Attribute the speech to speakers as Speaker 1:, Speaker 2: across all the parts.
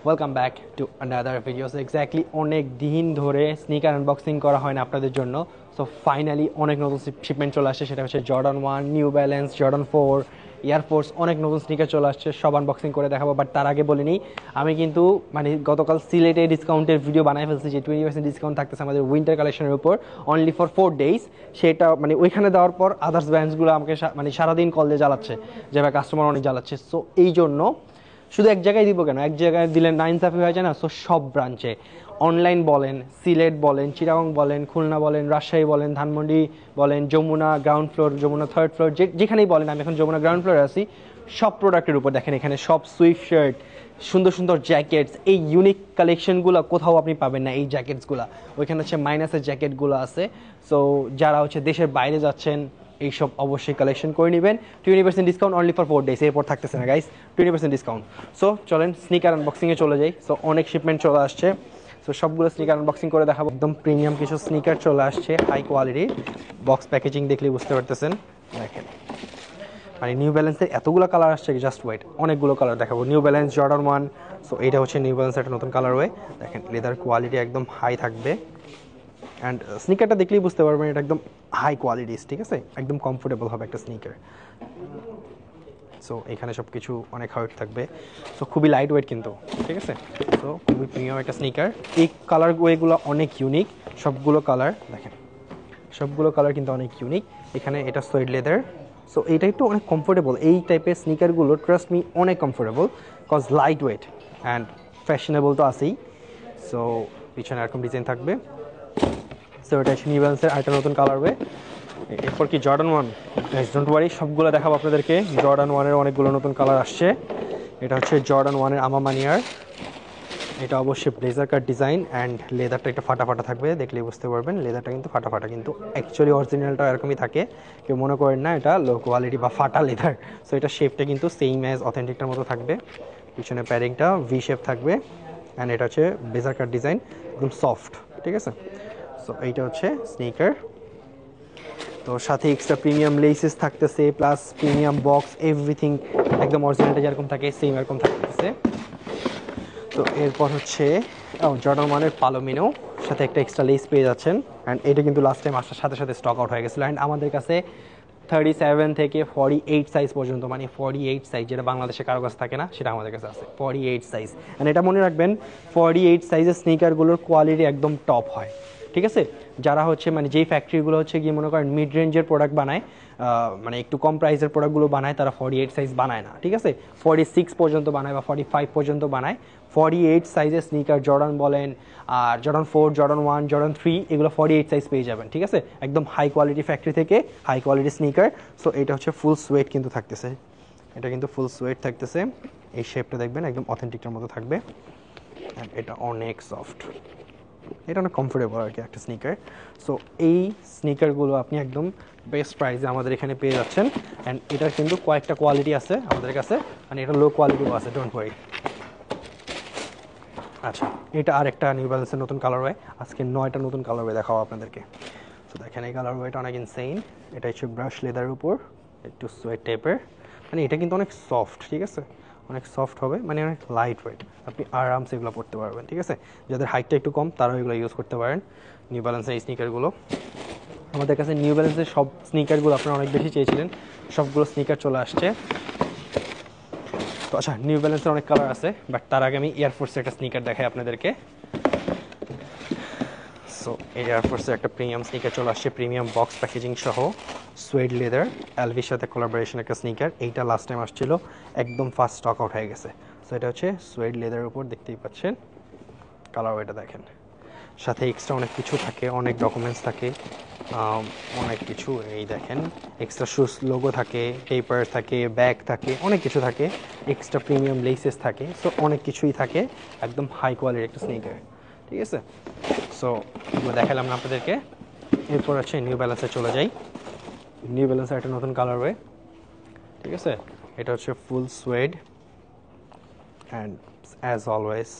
Speaker 1: Welcome back to another video. So exactly অনেক দিন ধরে স্নিকার আনবক্সিং করা হয় না আপনাদের জন্য। সো ফাইনালি অনেক নতুন শিপমেন্ট চলে আসছে, সেটা হচ্ছে Jordan 1, new balance, Jordan 4, air force, অনেক নতুন স্নিকার চলে আসছে, সব আনবক্সিং করে দেখাবো। বাট তার আগে বলিনি, আমি কিন্তু গতকাল সিলেটে ডিসকাউন্টের ভিডিও বানাই ফেলছি যে 20% ডিসকাউন্ট থাকতেছে আমাদের উইন্টার কালেকশনের উপর অনলি ফর 4 days। সেটা ওইখানে দেওয়ার পর আদার্স ব্র্যান্ডসগুলো আমাকে সারাদিন কল দিয়ে জ্বালাচ্ছে, যেভাবে কাস্টমার অনেক জ্বালাচ্ছে। সো এই জন্য শুধু এক জায়গায় দিব কেন, এক জায়গায় দিলে নাইনসাফি হয়ে যায় না। সো সব ব্রাঞ্চে, অনলাইন বলেন, সিলেট বলেন, চিটাগং বলেন, খুলনা বলেন, রাজশাহী বলেন, ধানমন্ডি বলেন, Jamuna ground floor, Jamuna third floor, যেখানেই বলেন, আমি এখন যমুনা গ্রাউন্ড ফ্লোরে আছি। সব প্রোডাক্টের উপর দেখেন এখানে সব সুইফট শার্ট, সুন্দর সুন্দর জ্যাকেটস, এই ইউনিক কালেকশনগুলো কোথাও আপনি পাবেন না। এই জ্যাকেটসগুলো ওইখানে হচ্ছে মাইনাসের জ্যাকেটগুলো আছে। সো যারা হচ্ছে দেশের বাইরে যাচ্ছেন, এইসব অবশ্যই কালেকশন করে নেবেন। 20% ডিসকাউন্ট অনলি ফর 4 days, এরপর থাকতেছে না গাইস 20% ডিসকাউন্ট। সো চলেন স্নিকার আনবক্সিংয়ে চলে যাই। সো অনেক শিপমেন্ট চলে আসছে, সো সবগুলো স্নিকার আনবক্সিং করে দেখাবো। একদম প্রিমিয়াম কিছু স্নিকার চলে আসছে, হাই কোয়ালিটি। বক্স প্যাকেজিং দেখলে বুঝতে পারতেছেন, দেখেন নিউ ব্যালেন্সের এতগুলো কালার আসছে, জাস্ট ওয়েট, অনেকগুলো কালার দেখাবো। নিউ ব্যালেন্স জর্ডান 1, সো এটা হচ্ছে নিউ ব্যালেন্সের একটা নতুন কালার ওয়ে। দেখেন লেদার কোয়ালিটি একদম হাই থাকবে, অ্যান্ড স্নিকারটা দেখলেই বুঝতে পারবেন এটা একদম হাই কোয়ালিটিস, ঠিক আছে, একদম কমফোর্টেবল হবে একটা স্নিকার। সো এখানে সব কিছু অনেক হার্ড থাকবে, সো খুবই লাইট ওয়েট কিন্তু, ঠিক আছে। সো খুবই প্রিমিয়াম একটা স্নিকার। এই কালার ওয়েগুলো অনেক ইউনিক, সবগুলো কালার দেখেন, সবগুলো কালার কিন্তু অনেক ইউনিক। এখানে এটা সোয়েড লেদার, সো এইটা একটু অনেক কমফোর্টেবল। এই টাইপের স্নিকারগুলো ট্রাস্ট মি অনেক comfortable, cause light weight and fashionable তো আছেই। সো পিছনে এরকম ডিজাইন থাকবে। সো এটা হচ্ছে নিউ ব্যালেন্সের আরেকটা নতুন কালারওয়ে। এরপর কি জর্ডান 1, ডোন্ট ওয়ারি, সবগুলো দেখাবো আপনাদেরকে। জর্ডান 1-এর অনেকগুলো নতুন কালার আসছে। এটা হচ্ছে জর্ডান 1-এর আমামানিয়ার। এটা অবশ্যই ব্লেজার কাট ডিজাইন, অ্যান্ড লেদারটা একটা ফাটা ফাটা থাকবে, দেখলেই বুঝতে পারবেন লেদারটা কিন্তু ফাটা ফাটা, কিন্তু অ্যাকচুয়ালি অরিজিনালটা এরকমই থাকে, কেউ মনে করেন না এটা লো কোয়ালিটি বা ফাটা লেদার। সো এটা শেপটা কিন্তু সেম অ্যাজ অথেন্টিকটার মতো থাকবে। পিছনে প্যাডিংটা ভি শেপ থাকবে, অ্যান্ড এটা হচ্ছে ব্লেজার কাট ডিজাইন, একদম সফট, ঠিক আছে। সো এইটা হচ্ছে স্নিকার। তো সাথে এক্সট্রা প্রিমিয়াম লেসেস থাকতেছে, প্লাস প্রিমিয়াম বক্স, এভরিথিং একদম অরিজিনালটা যেরকম থাকে সেম এরকম থাকতেছে। তো এরপর হচ্ছে জর্ডান 1-এর পালোমিনো, সাথে একটা এক্সট্রা লেস পেয়ে যাচ্ছেন। অ্যান্ড এটা কিন্তু লাস্ট টাইম আসার সাথে সাথে স্টক আউট হয়ে গেছিলো। অ্যান্ড আমাদের কাছে 37 থেকে 48 সাইজ পর্যন্ত, 48 সাইজ, যেটা বাংলাদেশে কারো কাছে থাকে না, সেটা আমাদের কাছে আছে 48 সাইজ। অ্যান্ড এটা মনে রাখবেন, 48 সাইজের স্নিকারগুলোর কোয়ালিটি একদম টপ হয়, ঠিক আছে। যারা হচ্ছে যেই ফ্যাক্টরিগুলো হচ্ছে গিয়ে মনে করেন মিড রেঞ্জের প্রোডাক্ট বানায়, একটু কম প্রাইসের প্রোডাক্টগুলো বানায়, তারা 48 সাইজ বানায় না, ঠিক আছে। 46 পর্যন্ত বানায় বা 45 পর্যন্ত বানায়। 48 সাইজের স্নিকার জর্ডান বলেন, আর জর্ডান 4, জর্ডান 1, জর্ডান 3, এগুলো 48 সাইজ পেয়ে যাবেন, ঠিক আছে, একদম হাই কোয়ালিটি ফ্যাক্টরি থেকে হাই কোয়ালিটি স্নিকার। সো এটা হচ্ছে ফুল সোয়েট কিন্তু থাকতেছে, এটা কিন্তু ফুল সোয়েট থাকতেছে। এই শেপটা দেখবেন একদম অথেন্টিকটার মতো থাকবে, অ্যান্ড এটা অনেক সফট, এটা অনেক কমফোর্টেবল আর কি একটা স্নিকার। সো এই স্নিকারগুলো আপনি একদম বেস্ট প্রাইসে আমাদের এখানে পেয়ে যাচ্ছেন। অ্যান্ড এটার কিন্তু কয়েকটা কোয়ালিটি আছে আমাদের কাছে, এটা লো কোয়ালিটিও আছে, ডোন্ট ওয়ারি। আচ্ছা, এটা আর একটা নিউ ব্যালেন্সের নতুন কালারওয়ে, আজকে 9টা নতুন কালারওয়ে দেখাও আপনাদেরকে। তো দেখেন এই কালারওয়েটা অনেক ইনসেইন। এটা হচ্ছে ব্রাশ লেদারের উপর, একটু সোয়েট টাইপের, এটা কিন্তু অনেক সফট, ঠিক আছে, অনেক সফট হবে, অনেক লাইট ওয়েট, আপনি আরামসে এগুলো পড়তে পারবেন, ঠিক আছে। যাদের হাইটটা একটু কম তারাও এগুলো ইউজ করতে পারেন। নিউ ব্যালেন্সের এই স্নিকারগুলো আমাদের কাছে, নিউ ব্যালেন্সের সব স্নিকারগুলো আপনারা অনেক বেশি চেয়েছিলেন, সবগুলো স্নিকার চলে আসছে। তো আচ্ছা, নিউ ব্যালেন্সের অনেক কালার আছে, বাট তার আগে আমি এয়ারফোর্সের একটা স্নিকার দেখাই আপনাদেরকে। সো এই এয়ারফোর্সের একটা প্রিমিয়াম স্নিকার চলে আসছে, প্রিমিয়াম বক্স প্যাকেজিং সহ, সোয়েড লেদার, এলভির সাথে কোলাবোরেশন একটা স্নিকার। এইটা লাস্ট টাইম আসছিল, একদম ফাস্ট স্টক আউট হয়ে গেছে। সো এটা হচ্ছে সোয়েড লেদারের উপর, দেখতেই পাচ্ছেন কালার ওয়েটা দেখেন। সাথে এক্সট্রা অনেক কিছু থাকে, অনেক ডকুমেন্টস থাকে, অনেক কিছু, এই দেখেন এক্সট্রা শুজ লোগো থাকে, পেপার থাকে, ব্যাগ থাকে, অনেক কিছু থাকে, এক্সট্রা প্রিমিয়াম লেসেস থাকে। সো অনেক কিছুই থাকে, একদম হাই কোয়ালিটির একটা স্নিকার, ঠিক আছে। সো এগুলো দেখালাম না আপনাদেরকে। এরপর আছে নিউ ব্যালেন্সে চলে যাই। নিউ ব্যালেন্সের একটা নতুন কালারওয়ে, ঠিক আছে। এটা হচ্ছে ফুল সোয়েড, অ্যান্ড অ্যাজ অলওয়েজ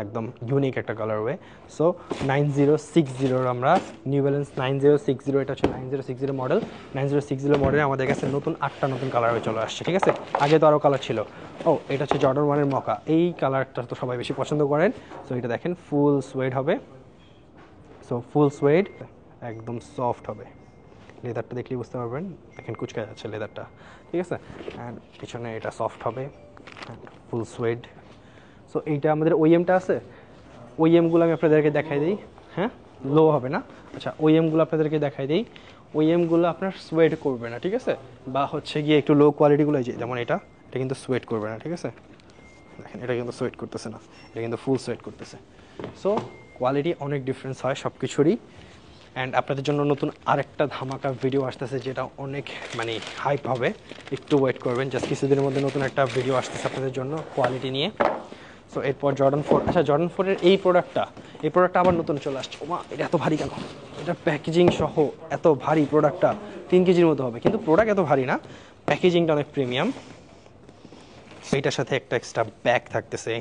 Speaker 1: একদম ইউনিক একটা কালারওয়ে। সো 9060 আমরা নিউ ব্যালেন্স 9060, এটা হচ্ছে 9060 মডেল। 9060 মডেলে আমাদের কাছে নতুন 8টা নতুন কালারওয়ে চলে আসছে, ঠিক আছে। আগে তো আরও কালার ছিল। এটা হচ্ছে জর্ডন 1-এর মকা, এই কালারটা তো সবাই বেশি পছন্দ করেন। সো এটা দেখেন ফুল সোয়েড হবে, সো ফুল সোয়েড, একদম সফট হবে। লেদারটা দেখলেই বুঝতে পারবেন, দেখেন কুচকা যাচ্ছে লেদারটা, ঠিক আছে। অ্যান্ড পিছনে এটা সফট হবে, ফুল সোয়েড। সো এইটা আমাদের ওইএমটা আছে, ওইএমগুলো আমি আপনাদেরকে দেখাই দিই। হ্যাঁ, লো হবে না। আচ্ছা, ওইএমগুলো আপনাদেরকে দেখাই দিই। ওইএমগুলো আপনার সোয়েট করবে না, ঠিক আছে। বা হচ্ছে গিয়ে একটু লো কোয়ালিটিগুলো, যেমন এটা কিন্তু সোয়েট করবে না, ঠিক আছে। দেখেন এটা কিন্তু সোয়েট করতেছে না, এটা কিন্তু ফুল সোয়েট করতেছে। সো কোয়ালিটি অনেক ডিফারেন্স হয় সব কিছুরই। অ্যান্ড আপনাদের জন্য নতুন আরেকটা ধামাকা ভিডিও আসতেছে, যেটা অনেক মানে হাইপ হবে, একটু ওয়েট করবেন। জাস্ট কিছুদিনের মধ্যে নতুন একটা ভিডিও আসতেছে আপনাদের জন্য কোয়ালিটি নিয়ে। সো এরপর জর্ডন 4। আচ্ছা, জর্ডন 4-এর এই প্রোডাক্টটা আবার নতুন চলে আসছে। ওমা, এটা এত ভারী কেন? এটা প্যাকেজিং সহ এত ভারী, প্রোডাক্টটা 3 কেজির মতো হবে, কিন্তু প্রোডাক্ট এত ভারী না, প্যাকেজিংটা অনেক প্রিমিয়াম। এইটার সাথে একটা এক্সট্রা ব্যাগ থাকতেছে,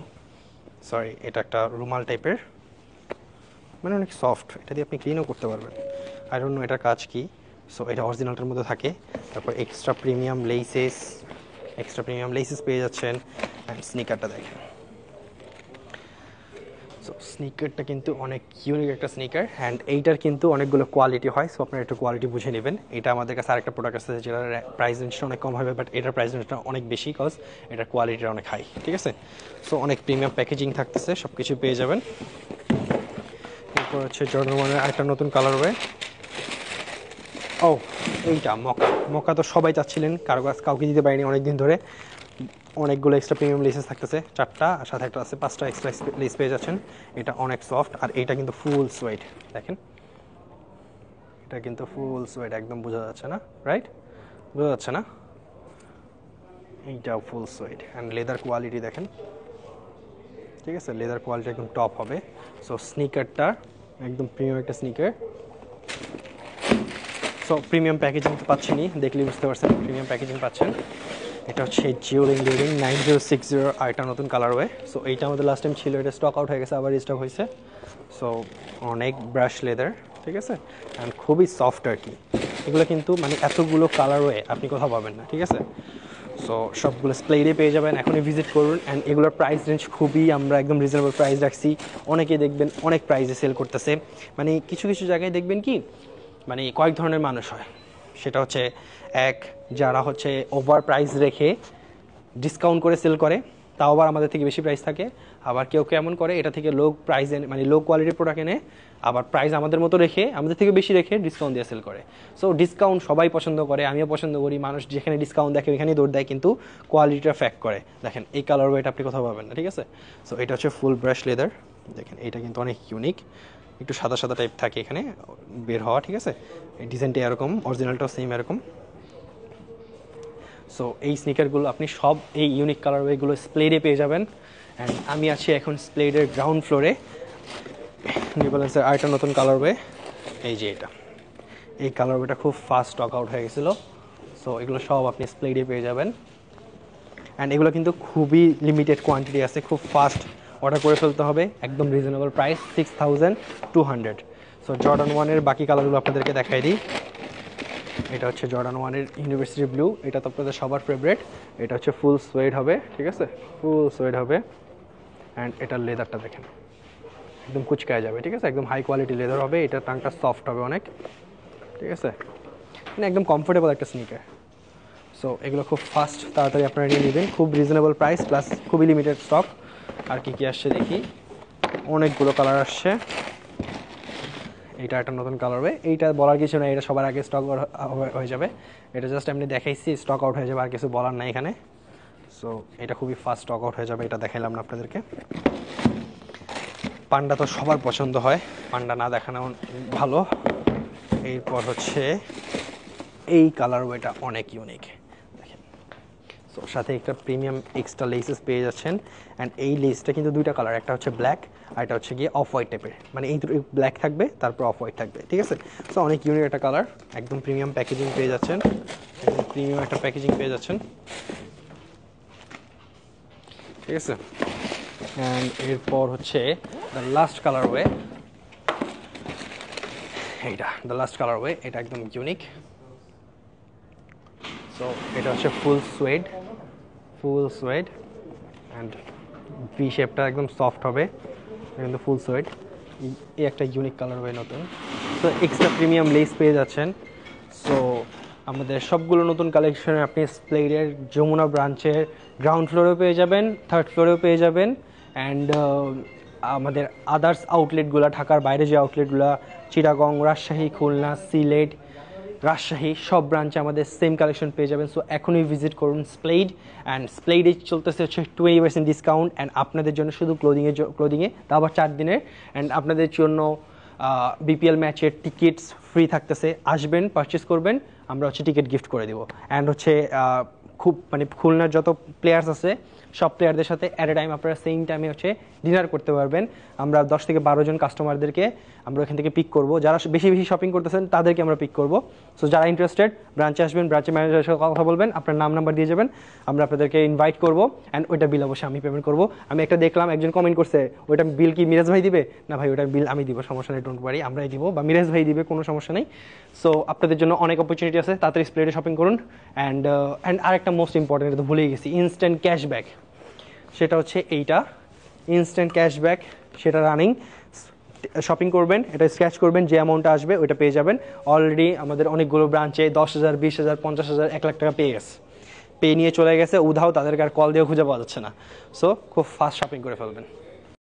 Speaker 1: সরি এটা একটা রুমাল টাইপের, মানে অনেক সফট, এটা দিয়ে আপনি ক্লিনও করতে পারবেন। আই ডোন্ট নো এটার কাজ কি। সো এটা অরিজিনালটার মধ্যে থাকে। তারপর এক্সট্রা প্রিমিয়াম লেসেস পেয়ে যাচ্ছেন। অ্যান্ড স্নিকারটা দেখেন। সো স্নিকারটা কিন্তু অনেক ইউনিক একটা স্নিকার। অ্যান্ড এইটার কিন্তু অনেকগুলো কোয়ালিটি হয়, সো আপনারা একটু কোয়ালিটি বুঝে নেবেন। এটা আমাদের কাছে আরেকটা প্রোডাক্ট আছে যেটার প্রাইস রেঞ্জটা অনেক কম হবে, বাট এটার প্রাইস রেঞ্জটা অনেক বেশি, কজ এটার কোয়ালিটিটা অনেক হাই, ঠিক আছে। সো অনেক প্রিমিয়াম প্যাকেজিং থাকতেছে, সব কিছু পেয়ে যাবেন। এরপর হচ্ছে জর্ডন 1-এর আরেকটা নতুন কালারওয়ে। এইটা মকা তো সবাই চাচ্ছিলেন, কাউকে দিতে পারিনি অনেকদিন ধরে। অনেকগুলো এক্সট্রা প্রিমিয়াম লেসেস থাকতেছে, 4টা, আর সাথে একটা আছে 5টা এক্সট্রা লেস পেয়ে যাচ্ছেন। এটা অনেক সফট, আর এইটা কিন্তু ফুল সোয়েট, দেখেন এটা কিন্তু ফুল সোয়েট, একদম বোঝা যাচ্ছে না, রাইট? বোঝা যাচ্ছে না? এইটাও ফুল সোয়েট। অ্যান্ড লেদার কোয়ালিটি দেখেন, ঠিক আছে, লেদার কোয়ালিটি একদম টপ হবে। সো স্নিকারটা একদম প্রিমিয়াম একটা স্নিকার। সো প্রিমিয়াম প্যাকেজিং তো পাচ্ছেনই, দেখলেই বুঝতে পারছেন প্রিমিয়াম প্যাকেজিং পাচ্ছেন। এটা হচ্ছে জিওলিং 9060 আর একটা নতুন কালারওয়ে। সো এইটা আমাদের লাস্ট টাইম ছিল, এটা স্টক আউট হয়ে গেছে, আবার স্টক হয়েছে। সো অনেক ব্রাশ লেদার, ঠিক আছে, অ্যান্ড খুবই সফট আর কি। এগুলো কিন্তু মানে এতগুলো কালারওয়ে আপনি কোথাও পাবেন না, ঠিক আছে। সো সবগুলো স্প্লেডে পেয়ে যাবেন, এখনই ভিজিট করুন। অ্যান্ড এগুলোর প্রাইস রেঞ্জ খুবই আমরা একদম রিজনেবল প্রাইস রাখছি। অনেকেই দেখবেন অনেক প্রাইসে সেল করতেছে, মানে কিছু কিছু জায়গায় দেখবেন কি, মানে কয়েক ধরনের মানুষ হয়। সেটা হচ্ছে যারা হচ্ছে ওভার প্রাইস রেখে ডিসকাউন্ট করে সেল করে, তাও আবার আমাদের থেকে বেশি প্রাইস থাকে। আবার কেউ এমন করে, এটা থেকে লো প্রাইস এনে, মানে লো কোয়ালিটির প্রোডাক্ট এনে আবার প্রাইস আমাদের মতো রেখে, আমাদের থেকে বেশি রেখে ডিসকাউন্ট দিয়ে সেল করে। সো ডিসকাউন্ট সবাই পছন্দ করে, আমিও পছন্দ করি। মানুষ যেখানে ডিসকাউন্ট দেখে ওইখানেই দৌড় দেয়, কিন্তু কোয়ালিটিটা ফ্যাক্ট করে। দেখেন এই কালার ওয়েট আপনি কোথাও পাবেন না, ঠিক আছে। সো এটা হচ্ছে ফুল ব্রাশ লেদার, দেখেন এটা কিন্তু অনেক ইউনিক, একটু সাদা সাদা টাইপ থাকে এখানে বের হওয়া, ঠিক আছে। এই ডিজাইনটা এরকম, অরিজিনালটাও সেম এরকম। সো এই স্নিকারগুলো আপনি সব এই ইউনিক কালারওয়েগুলো স্প্লেডে পেয়ে যাবেন। অ্যান্ড আমি আছি এখন স্প্লেডের গ্রাউন্ড ফ্লোরে। নিউ ব্যালেন্সের আরেকটা নতুন কালারওয়ে, এই যে এই কালারওয়েটা খুব ফাস্ট স্টক আউট হয়ে গেছিলো। সো এগুলো সব আপনি স্প্লেডে পেয়ে যাবেন। অ্যান্ড এগুলো কিন্তু খুবই লিমিটেড কোয়ান্টিটি আছে, খুব ফাস্ট অর্ডার করে ফেলতে হবে। একদম রিজনেবল প্রাইস 6200। সো জর্ডন 1-এর বাকি কালারগুলো আপনাদেরকে দেখাই দিই। এটা হচ্ছে জর্ডন 1-এর ইউনিভার্সিটি ব্লু, এটা তো আপনাদের সবার ফেভারিট। এটা হচ্ছে ফুল সোয়েড হবে, ঠিক আছে, ফুল সোয়েড হবে। অ্যান্ড এটার লেদারটা দেখেন, একদম কুচকায় যাবে, ঠিক আছে, একদম হাই কোয়ালিটি লেদার হবে। এটার টাংটা সফট হবে অনেক, ঠিক আছে, মানে একদম কমফোর্টেবল একটা স্নিকার। সো এগুলো খুব ফাস্ট, তাড়াতাড়ি আপনারা নিয়ে নেবেন, খুব রিজনেবল প্রাইস, প্লাস খুবই লিমিটেড স্টক। আর কি আসছে দেখি, অনেকগুলো কালার আসছে। এটা একটা নতুন কালার হবে, এইটা বলার কিছু না, এটা সবার আগে স্টক হয়ে যাবে। এটা জাস্ট এমনি দেখাইছি, স্টক আউট হয়ে যাবে, আর কিছু বলার নাই এখানে। সো এটা খুবই ফাস্ট স্টক আউট হয়ে যাবে, এটা দেখাইলাম না আপনাদেরকে। পান্ডা তো সবার পছন্দ হয়, পান্ডা না দেখানো ভালো। এরপর হচ্ছে এই কালারওয়েটা অনেক ইউনিক, দেখেন। সো সাথে একটা প্রিমিয়াম এক্সট্রা লেসেস পেয়ে যাচ্ছেন। অ্যান্ড এই লেসটা কিন্তু দুইটা কালার, একটা হচ্ছে ব্ল্যাক আর এটা হচ্ছে গিয়ে অফ হোয়াইট টাইপের, মানে এই দুটো ব্ল্যাক থাকবে, তারপর অফ হোয়াইট থাকবে, ঠিক আছে। সো অনেক ইউনিক একটা কালার, একদম প্রিমিয়াম প্যাকেজিং পেয়ে যাচ্ছেন, একদম প্রিমিয়াম একটা প্যাকেজিং পেয়ে যাচ্ছেন, ঠিক আছে। অ্যান্ড এরপর হচ্ছে দ্য লাস্ট কালারওয়ে, এইটা দ্য লাস্ট কালারওয়ে, এটা একদম ইউনিক। সো এটা হচ্ছে ফুল সোয়েড অ্যান্ড ভি শেপটা একদম সফট হবে, কিন্তু ফুল সোয়েড। এই একটা ইউনিক কালারওয়ে নতুন। সো এক্সট্রা প্রিমিয়াম লেস পেয়ে যাচ্ছেন। সো আমাদের সবগুলো নতুন কালেকশনে আপনি স্প্লেডের যমুনা ব্রাঞ্চের গ্রাউন্ড ফ্লোরেও পেয়ে যাবেন, থার্ড ফ্লোরেও পেয়ে যাবেন, অ্যান্ড আমাদের আদার্স আউটলেটগুলো, ঢাকার বাইরে যে আউটলেটগুলো, চিটাগং, রাজশাহী, খুলনা, সিলেট, রাজশাহী, সব ব্রাঞ্চে আমাদের সেম কালেকশন পেয়ে যাবেন। সো এখনই ভিজিট করুন স্প্লেড, অ্যান্ড স্প্লেডে চলতেছে হচ্ছে 20% ডিসকাউন্ট, অ্যান্ড আপনাদের জন্য শুধু ক্লোদিংয়ে তা আবার 4 দিনের, অ্যান্ড আপনাদের জন্য বিপিএল ম্যাচের টিকিটস ফ্রি থাকতেছে। আসবেন, পারচেস করবেন, আমরা হচ্ছে টিকিট গিফট করে দিব। অ্যান্ড হচ্ছে খুব মানে খুলনার যত প্লেয়ার্স আছে সব প্লেয়ারদের সাথে অ্যাট এ টাইম আপনারা সেম টাইমে হচ্ছে ডিনার করতে পারবেন। আমরা 10 থেকে 12 জন কাস্টমারদেরকে আমরা এখান থেকে পিক করব, যারা বেশি বেশি শপিং করতেছেন তাদেরকে আমরা পিক করব। সো যারা ইন্টারেস্টেড ব্রাঞ্চে আসবেন, ব্রাঞ্চের ম্যানেজারের সাথে কথা বলবেন, আপনার নাম্বার দিয়ে যাবেন, আমরা আপনাদেরকে ইনভাইট করব, অ্যান্ড ওইটা বিল অবশ্যই আমি পেমেন্ট করব। আমি একটা দেখলাম একজন কমেন্ট করছে, ওইটা বিল কি মিরাজ ভাই দিবে? না ভাই, ওইটা বিল আমি দিব, সমস্যা নেই, ডোন্ট ওয়ারি, আমরাই দিব, বা মিরাজ ভাই দিবে, কোনো সমস্যা নেই। সো আপনাদের জন্য অনেক অপরচুনিটি আছে, তাড়াতাড়ি স্প্লেডে শপিং করুন। অ্যান্ড আরেকটা মোস্ট ইম্পর্টেন্ট, এটা তো ভুলেই গেছি, ইনস্ট্যান্ট ক্যাশব্যাক, সেটা হচ্ছে এইটা ইনস্ট্যান্ট ক্যাশব্যাক, সেটা রানিং। শপিং করবেন, এটা স্ক্র্যাচ করবেন, যে অ্যামাউন্টটা আসবে ওইটা পেয়ে যাবেন। অলরেডি আমাদের অনেকগুলো ব্রাঞ্চে 10,000, 20,000, 50,000, 1 লাখ টাকা পেয়ে গেছে, নিয়ে চলে গেছে উধাও, তাদেরকে আর কল দিয়ে খুঁজে পাওয়া যাচ্ছে না। সো খুব ফাস্ট শপিং করে ফেলবেন।